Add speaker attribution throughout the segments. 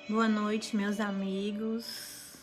Speaker 1: Boa noite, meus amigos.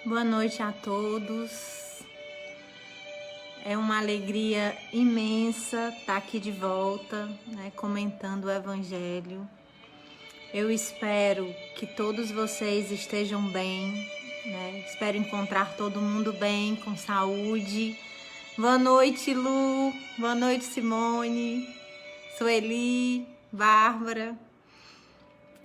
Speaker 1: Boa noite a todos. É uma alegria imensa estar aqui de volta, comentando o Evangelho. Eu espero que todos vocês estejam bem, Espero encontrar todo mundo bem, com saúde. Boa noite, Lu. Boa noite, Simone, Sueli, Bárbara.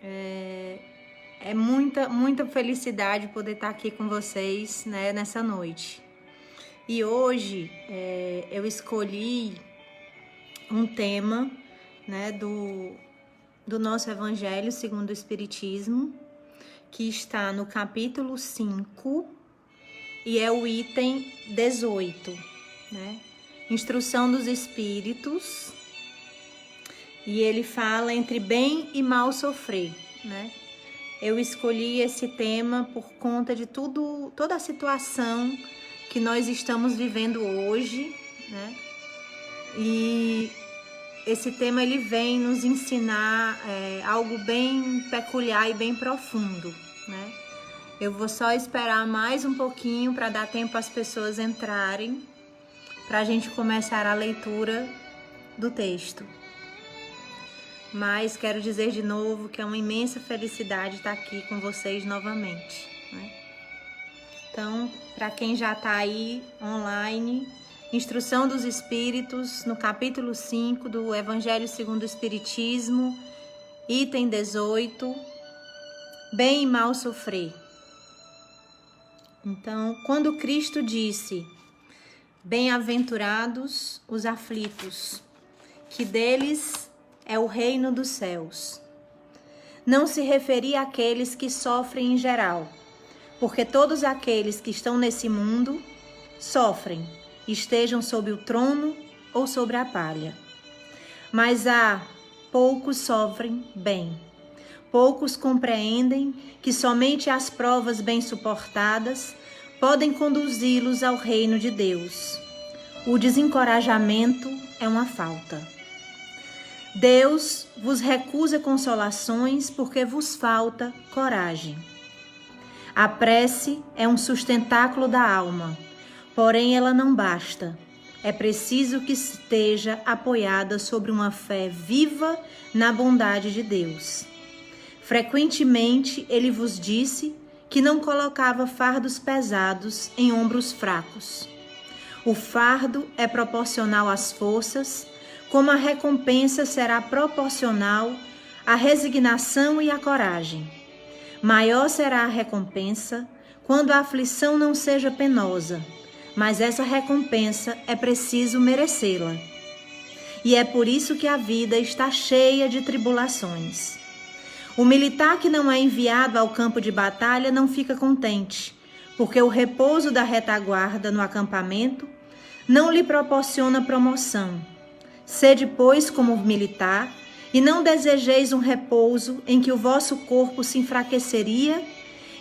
Speaker 1: É muita felicidade poder estar aqui com vocês, nessa noite. E hoje eu escolhi um tema, do nosso Evangelho segundo o Espiritismo, que está no capítulo 5 e é o item 18, Instrução dos Espíritos. E ele fala entre bem e mal sofrer, Eu escolhi esse tema por conta de toda a situação que nós estamos vivendo hoje, E esse tema ele vem nos ensinar algo bem peculiar e bem profundo, Eu vou só esperar mais um pouquinho para dar tempo às pessoas entrarem, para a gente começar a leitura do texto. Mas quero dizer de novo que é uma imensa felicidade estar aqui com vocês novamente, Então, para quem já está aí online, Instrução dos Espíritos, no capítulo 5 do Evangelho segundo o Espiritismo, item 18, bem e mal sofrer. Então, quando Cristo disse, bem-aventurados os aflitos, que deles é o reino dos céus, não se referia àqueles que sofrem em geral, porque todos aqueles que estão nesse mundo sofrem, estejam sob o trono ou sobre a palha. Mas poucos sofrem bem. Poucos compreendem que somente as provas bem suportadas podem conduzi-los ao reino de Deus. O desencorajamento é uma falta. Deus vos recusa consolações porque vos falta coragem. A prece é um sustentáculo da alma, porém ela não basta. É preciso que esteja apoiada sobre uma fé viva na bondade de Deus. Frequentemente ele vos disse que não colocava fardos pesados em ombros fracos. O fardo é proporcional às forças, como a recompensa será proporcional à resignação e à coragem. Maior será a recompensa quando a aflição não seja penosa, mas essa recompensa é preciso merecê-la. E é por isso que a vida está cheia de tribulações. O militar que não é enviado ao campo de batalha não fica contente, porque o repouso da retaguarda no acampamento não lhe proporciona promoção. Sede, pois, como militar, e não desejeis um repouso em que o vosso corpo se enfraqueceria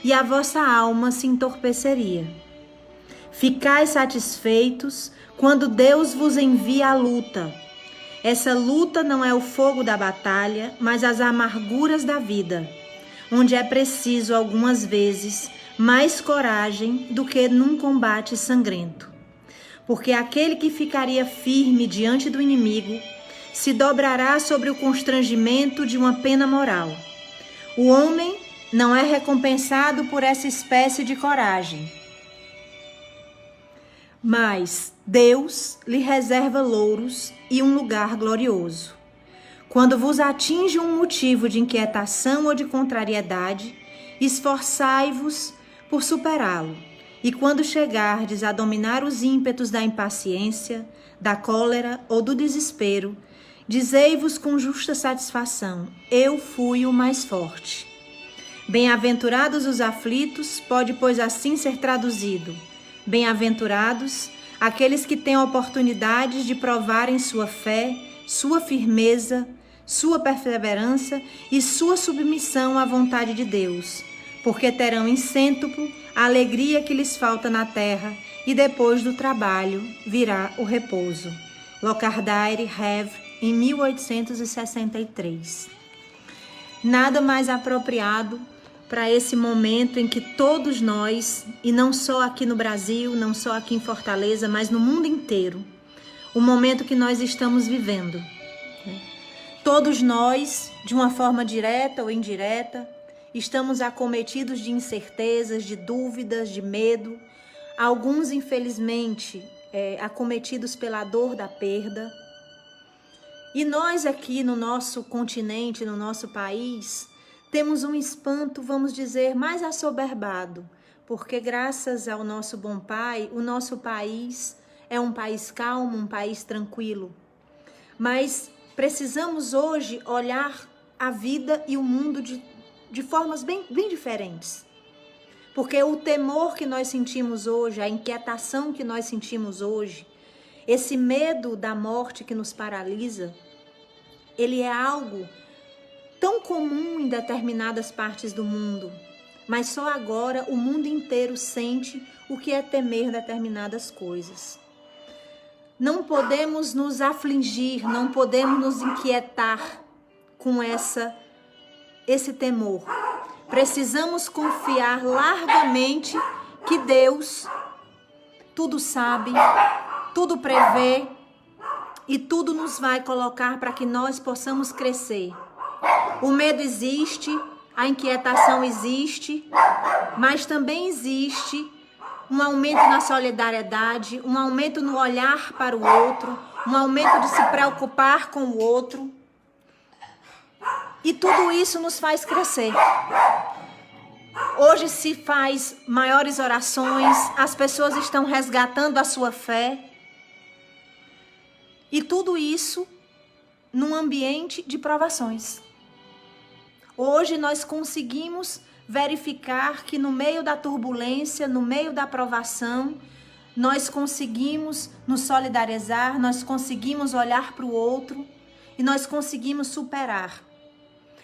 Speaker 1: e a vossa alma se entorpeceria. Ficai satisfeitos quando Deus vos envia a luta. Essa luta não é o fogo da batalha, mas as amarguras da vida, onde é preciso, algumas vezes, mais coragem do que num combate sangrento. Porque aquele que ficaria firme diante do inimigo se dobrará sobre o constrangimento de uma pena moral. O homem não é recompensado por essa espécie de coragem, mas Deus lhe reserva louros e um lugar glorioso. Quando vos atinge um motivo de inquietação ou de contrariedade, esforçai-vos por superá-lo. E quando chegardes a dominar os ímpetos da impaciência, da cólera ou do desespero, dizei-vos com justa satisfação, eu fui o mais forte. Bem-aventurados os aflitos, pode pois assim ser traduzido. Bem-aventurados aqueles que têm oportunidades de provarem sua fé, sua firmeza, sua perseverança e sua submissão à vontade de Deus, porque terão em cêntuplo a alegria que lhes falta na terra, e depois do trabalho virá o repouso. Lockhart Have, em 1863. Nada mais apropriado para esse momento em que todos nós, e não só aqui no Brasil, não só aqui em Fortaleza, mas no mundo inteiro, o momento que nós estamos vivendo. Todos nós, de uma forma direta ou indireta, estamos acometidos de incertezas, de dúvidas, de medo, alguns, infelizmente, acometidos pela dor da perda. E nós aqui no nosso continente, no nosso país, temos um espanto, vamos dizer, mais assoberbado, porque graças ao nosso bom Pai, o nosso país é um país calmo, um país tranquilo. Mas precisamos hoje olhar a vida e o mundo de formas bem diferentes. Porque o temor que nós sentimos hoje, a inquietação que nós sentimos hoje, esse medo da morte que nos paralisa, ele é algo tão comum em determinadas partes do mundo, mas só agora o mundo inteiro sente o que é temer determinadas coisas. Não podemos nos afligir, não podemos nos inquietar com esse temor. Precisamos confiar largamente que Deus tudo sabe, tudo prevê e tudo nos vai colocar para que nós possamos crescer. O medo existe, a inquietação existe, mas também existe um aumento na solidariedade, um aumento no olhar para o outro, um aumento de se preocupar com o outro. E tudo isso nos faz crescer. Hoje se faz maiores orações, as pessoas estão resgatando a sua fé. E tudo isso num ambiente de provações. Hoje nós conseguimos verificar que no meio da turbulência, no meio da provação, nós conseguimos nos solidarizar, nós conseguimos olhar para o outro e nós conseguimos superar.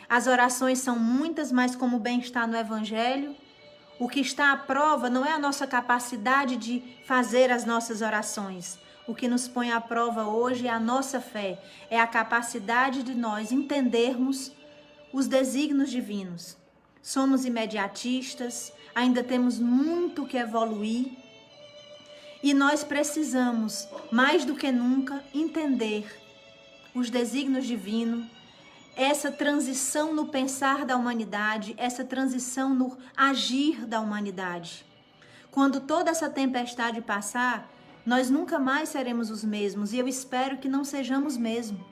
Speaker 1: As orações são muitas, mas como bem está no Evangelho, o que está à prova não é a nossa capacidade de fazer as nossas orações. O que nos põe à prova hoje é a nossa fé, é a capacidade de nós entendermos os desígnios divinos. Somos imediatistas, ainda temos muito que evoluir e nós precisamos, mais do que nunca, entender os desígnios divinos, essa transição no pensar da humanidade, essa transição no agir da humanidade. Quando toda essa tempestade passar, nós nunca mais seremos os mesmos e eu espero que não sejamos mesmo,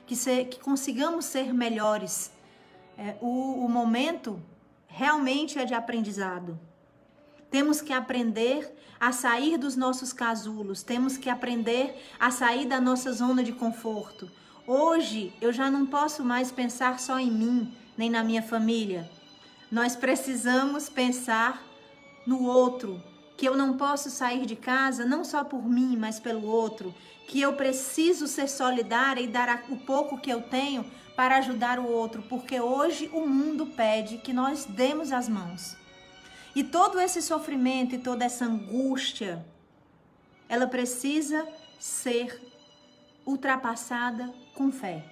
Speaker 1: que consigamos ser melhores. O momento realmente é de aprendizado. Temos que aprender a sair dos nossos casulos, temos que aprender a sair da nossa zona de conforto. Hoje eu já não posso mais pensar só em mim, nem na minha família. Nós precisamos pensar no outro, que eu não posso sair de casa não só por mim, mas pelo outro, que eu preciso ser solidária e dar o pouco que eu tenho para ajudar o outro, porque hoje o mundo pede que nós demos as mãos. E todo esse sofrimento e toda essa angústia, ela precisa ser ultrapassada com fé.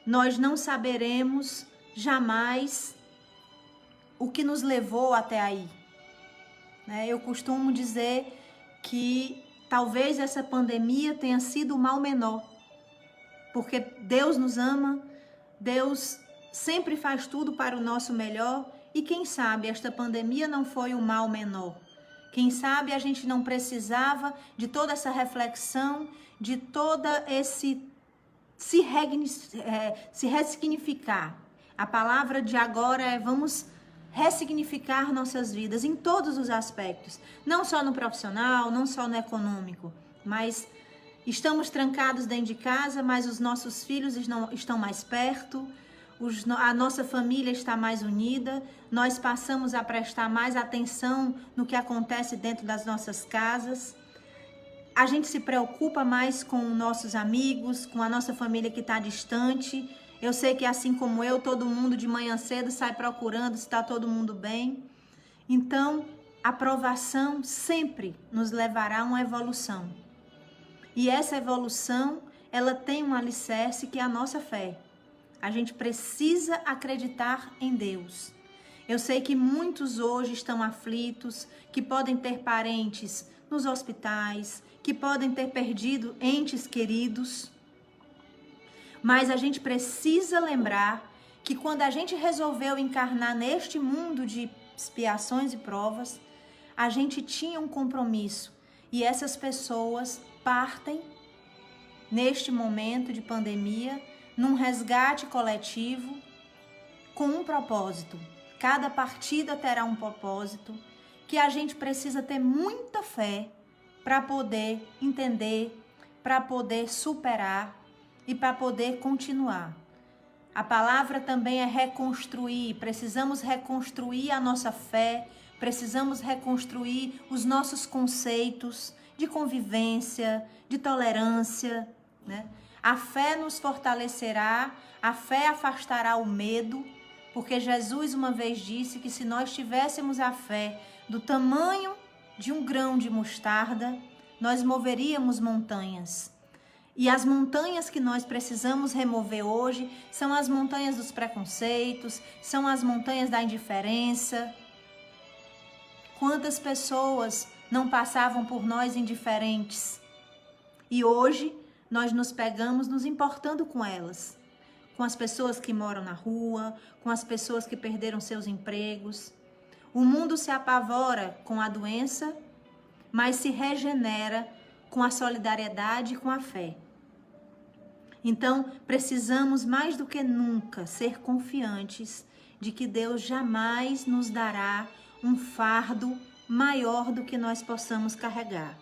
Speaker 1: Nós não saberemos jamais o que nos levou até aí. Eu costumo dizer que talvez essa pandemia tenha sido o mal menor, porque Deus nos ama, Deus sempre faz tudo para o nosso melhor e quem sabe esta pandemia não foi o mal menor. Quem sabe a gente não precisava de toda essa reflexão, de toda esse se ressignificar. A palavra de agora é vamos ressignificar nossas vidas em todos os aspectos, não só no profissional, não só no econômico, mas estamos trancados dentro de casa, mas os nossos filhos estão mais perto, a nossa família está mais unida, nós passamos a prestar mais atenção no que acontece dentro das nossas casas. A gente se preocupa mais com nossos amigos, com a nossa família que está distante. Eu sei que assim como eu, todo mundo de manhã cedo sai procurando se está todo mundo bem. Então, a provação sempre nos levará a uma evolução. E essa evolução, ela tem um alicerce que é a nossa fé. A gente precisa acreditar em Deus. Eu sei que muitos hoje estão aflitos, que podem ter parentes nos hospitais, que podem ter perdido entes queridos. Mas a gente precisa lembrar que quando a gente resolveu encarnar neste mundo de expiações e provas, a gente tinha um compromisso. E essas pessoas partem neste momento de pandemia, num resgate coletivo, com um propósito. Cada partida terá um propósito que a gente precisa ter muita fé para poder entender, para poder superar e para poder continuar. A palavra também é reconstruir. Precisamos reconstruir a nossa fé, precisamos reconstruir os nossos conceitos de convivência, de tolerância, né? A fé nos fortalecerá, a fé afastará o medo, porque Jesus uma vez disse que se nós tivéssemos a fé do tamanho de um grão de mostarda, nós moveríamos montanhas. E as montanhas que nós precisamos remover hoje são as montanhas dos preconceitos, são as montanhas da indiferença. Quantas pessoas não passavam por nós indiferentes? E hoje nós nos pegamos nos importando com elas, com as pessoas que moram na rua, com as pessoas que perderam seus empregos. O mundo se apavora com a doença, mas se regenera com a solidariedade e com a fé. Então, precisamos mais do que nunca ser confiantes de que Deus jamais nos dará um fardo maior do que nós possamos carregar.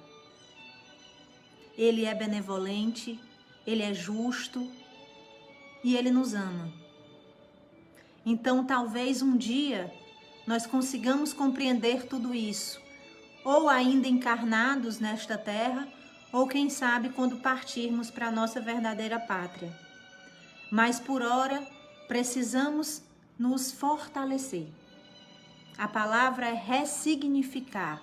Speaker 1: Ele é benevolente, Ele é justo e Ele nos ama. Então, talvez um dia nós consigamos compreender tudo isso, ou ainda encarnados nesta terra, ou quem sabe quando partirmos para a nossa verdadeira pátria. Mas por ora, precisamos nos fortalecer. A palavra é ressignificar,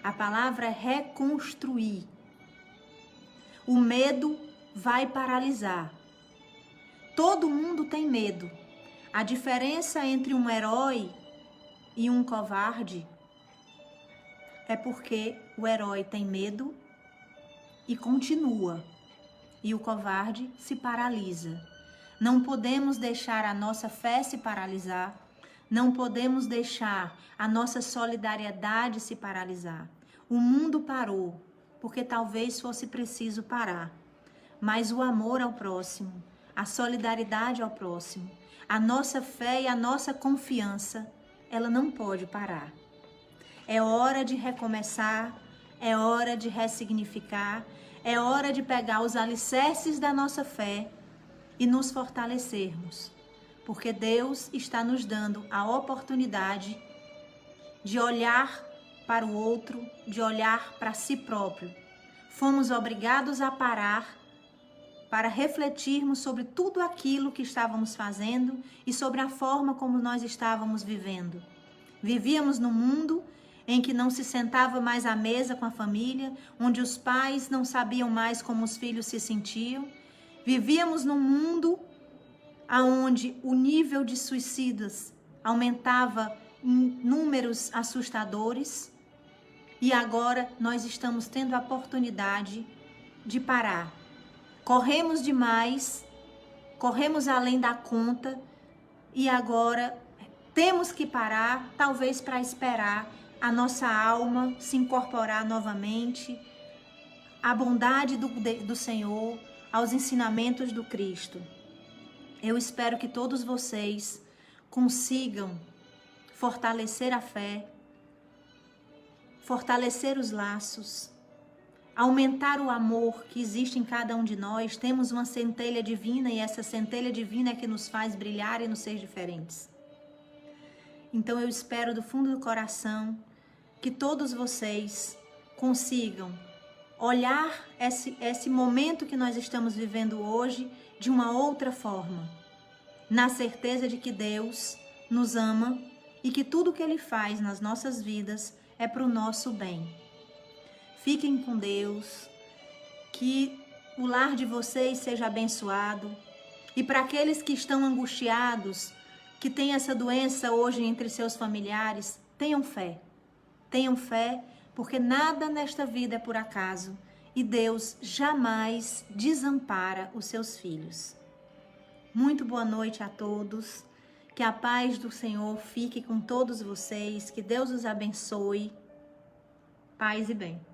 Speaker 1: a palavra é reconstruir. O medo vai paralisar. Todo mundo tem medo. A diferença entre um herói e um covarde é porque o herói tem medo e continua, e o covarde se paralisa. Não podemos deixar a nossa fé se paralisar, não podemos deixar a nossa solidariedade se paralisar. O mundo parou, porque talvez fosse preciso parar, mas o amor ao próximo, a solidariedade ao próximo, a nossa fé e a nossa confiança, ela não pode parar. É hora de recomeçar, é hora de ressignificar, é hora de pegar os alicerces da nossa fé e nos fortalecermos, porque Deus está nos dando a oportunidade de olhar para o outro, de olhar para si próprio. Fomos obrigados a parar para refletirmos sobre tudo aquilo que estávamos fazendo e sobre a forma como nós estávamos vivendo. Vivíamos num mundo em que não se sentava mais à mesa com a família, onde os pais não sabiam mais como os filhos se sentiam. Vivíamos num mundo onde o nível de suicidas aumentava em números assustadores. E agora nós estamos tendo a oportunidade de parar. Corremos demais, corremos além da conta e agora temos que parar, talvez para esperar a nossa alma se incorporar novamente à bondade do Senhor, aos ensinamentos do Cristo. Eu espero que todos vocês consigam fortalecer a fé, fortalecer os laços, aumentar o amor que existe em cada um de nós. Temos uma centelha divina e essa centelha divina é que nos faz brilhar e nos ser diferentes. Então eu espero do fundo do coração que todos vocês consigam olhar esse momento que nós estamos vivendo hoje de uma outra forma, na certeza de que Deus nos ama e que tudo que Ele faz nas nossas vidas é para o nosso bem. Fiquem com Deus, que o lar de vocês seja abençoado. E para aqueles que estão angustiados, que têm essa doença hoje entre seus familiares, tenham fé. Tenham fé, porque nada nesta vida é por acaso e Deus jamais desampara os seus filhos. Muito boa noite a todos. Que a paz do Senhor fique com todos vocês. Que Deus os abençoe. Paz e bem.